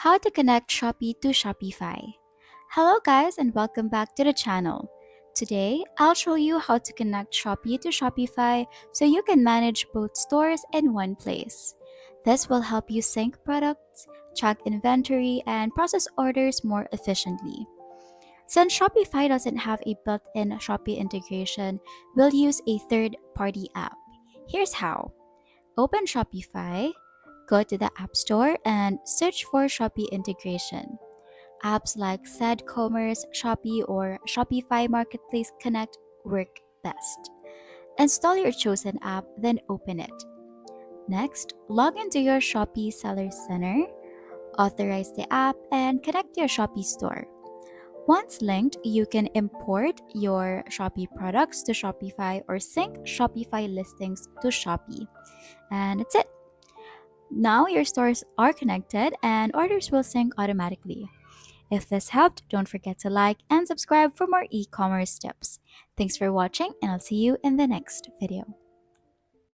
How to connect Shopee to Shopify. Hello guys and welcome back to the channel. Today, I'll show you how to connect Shopee to Shopify so you can manage both stores in one place. This will help you sync products, track inventory, and process orders more efficiently. Since Shopify doesn't have a built-in Shopee integration, we'll use a third-party app. Here's how. Open Shopify, go to the App Store, and search for Shopee integration. Apps like Commerce, Shopee, or Shopify Marketplace Connect work best. Install your chosen app, then open it. Next, log into your Shopee Seller Center, authorize the app, and connect to your Shopee store. Once linked, you can import your Shopee products to Shopify or sync Shopify listings to Shopee. And that's it. Now your stores are connected and orders will sync automatically. If this helped, don't forget to like and subscribe for more e-commerce tips. Thanks for watching and I'll see you in the next video.